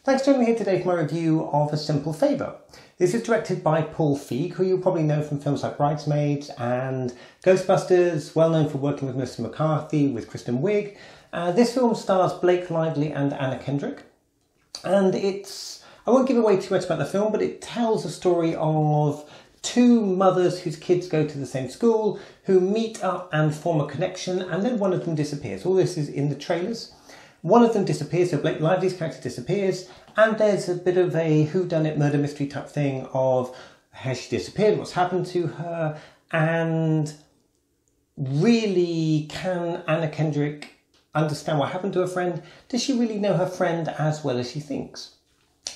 Thanks for joining me here today for my review of A Simple Favour. This is directed by Favour, who you'll probably know from films like Bridesmaids and Ghostbusters, well known for working with Melissa McCarthy, with Kristen Wiig. This film stars Blake Lively and Anna Kendrick, and I won't give away too much about the film, but it tells a story of two mothers whose kids go to the same school, who meet up and form a connection, and then one of them disappears. All this is in the trailers. One of them disappears, so Blake Lively's character disappears, and there's a bit of a whodunit murder mystery type thing of has she disappeared, what's happened to her, and really can Anna Kendrick understand what happened to her friend? Does she really know her friend as well as she thinks?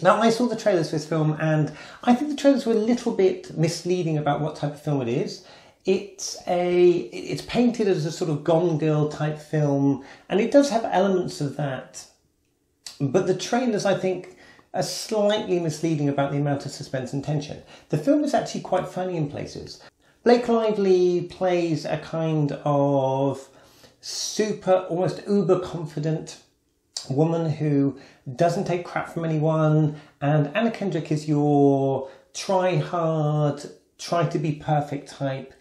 Now, I saw the trailers for this film, and I think the trailers were a little bit misleading about what type of film it is. It's painted as a sort of Gone Girl type film, and it does have elements of that. But the trailers, I think, are slightly misleading about the amount of suspense and tension. The film is actually quite funny in places. Blake Lively plays a kind of super, almost uber confident woman who doesn't take crap from anyone, and Anna Kendrick is your try hard, try to be perfect type,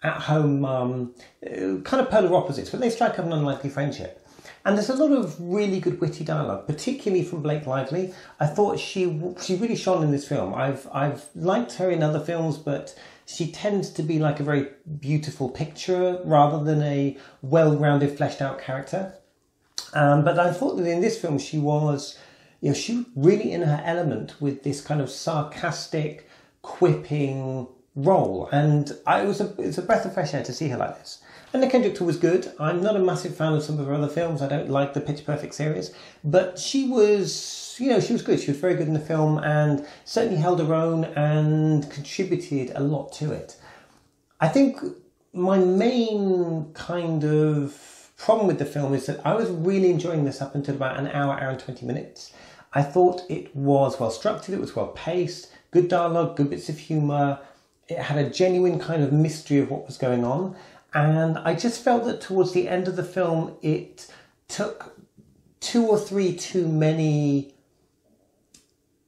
at-home mum, kind of polar opposites, but they strike up an unlikely friendship. And there's a lot of really good witty dialogue, particularly from Blake Lively. I thought she really shone in this film. I've liked her in other films, but she tends to be like a very beautiful picture rather than a well-rounded, fleshed-out character. But I thought that in this film she was really in her element with this kind of sarcastic, quipping role, and it was a breath of fresh air to see her like this. And the Kendrick was good. I'm not a massive fan of some of her other films. I don't like the Pitch Perfect series, but she was good. She was very good in the film and certainly held her own and contributed a lot to it. I think my main kind of problem with the film is that I was really enjoying this up until about an hour and 20 minutes. I thought it was well structured, it was well paced, good dialogue, good bits of humour. It had a genuine kind of mystery of what was going on. And I just felt that towards the end of the film, it took 2 or 3 too many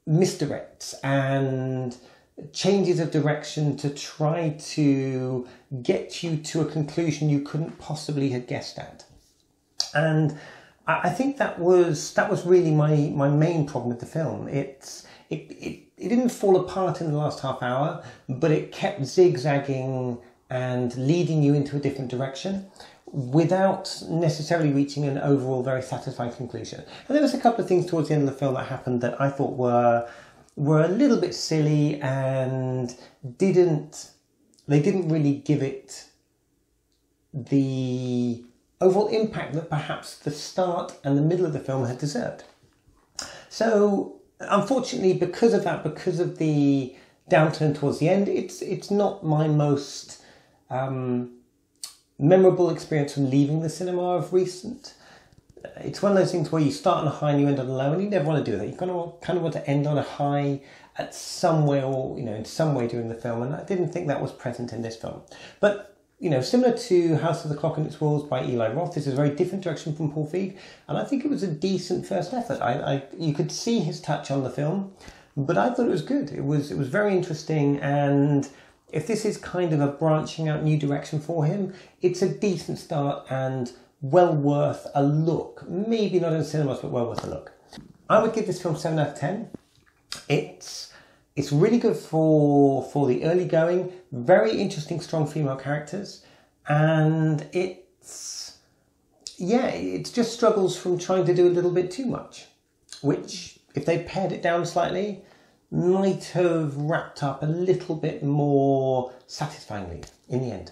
misdirects and changes of direction to try to get you to a conclusion you couldn't possibly have guessed at. And I think that was really my main problem with the film. It didn't fall apart in the last half hour, but it kept zigzagging and leading you into a different direction without necessarily reaching an overall very satisfying conclusion. And there was a couple of things towards the end of the film that happened that I thought were a little bit silly and didn't really give it the overall impact that perhaps the start and the middle of the film had deserved. So unfortunately, because of that, because of the downturn towards the end, it's not my most memorable experience from leaving the cinema of recent. It's one of those things where you start on a high and you end on a low, and you never want to do that. You kind of want to end on a high at somewhere, or in some way during the film, and I didn't think that was present in this film. But similar to House of the Clock and Its Walls by Eli Roth, this is a very different direction from Favour, and I think it was a decent first effort. You could see his touch on the film, but I thought it was good. It was very interesting, and if this is kind of a branching out new direction for him, it's a decent start and well worth a look. Maybe not in cinemas, but well worth a look. I would give this film 7 out of 10. It's really good for the early going, very interesting, strong female characters, and it just struggles from trying to do a little bit too much, which, if they pared it down slightly, might have wrapped up a little bit more satisfyingly in the end.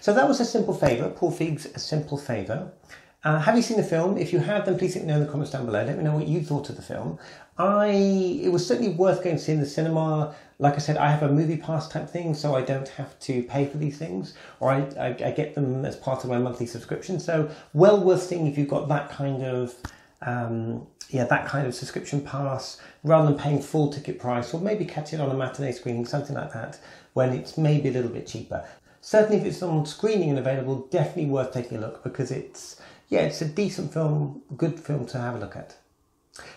So that was A Simple Favour, Paul Feig's A Simple Favour. Have you seen the film? If you have, then please let me know in the comments down below. Let me know what you thought of the film. It was certainly worth going to see in the cinema. Like I said, I have a movie pass type thing, so I don't have to pay for these things, or I get them as part of my monthly subscription. So well worth seeing if you've got that kind of subscription pass, rather than paying full ticket price, or maybe catch it on a matinee screening, something like that, when it's maybe a little bit cheaper. Certainly if it's on screening and available, definitely worth taking a look, because it's a decent film, good film to have a look at.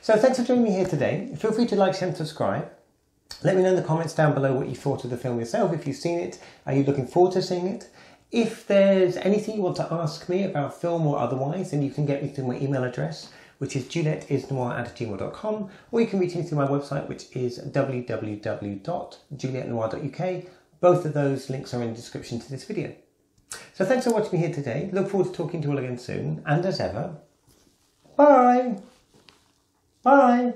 So thanks for joining me here today. Feel free to like, share and subscribe. Let me know in the comments down below what you thought of the film yourself, if you've seen it. Are you looking forward to seeing it? If there's anything you want to ask me about film or otherwise, then you can get me through my email address, which is juliettesnoir@gmail.com, or you can reach me through my website, which is www.juliettenoir.uk. Both of those links are in the description to this video. So thanks for watching me here today. Look forward to talking to you all again soon. And as ever, bye! Bye!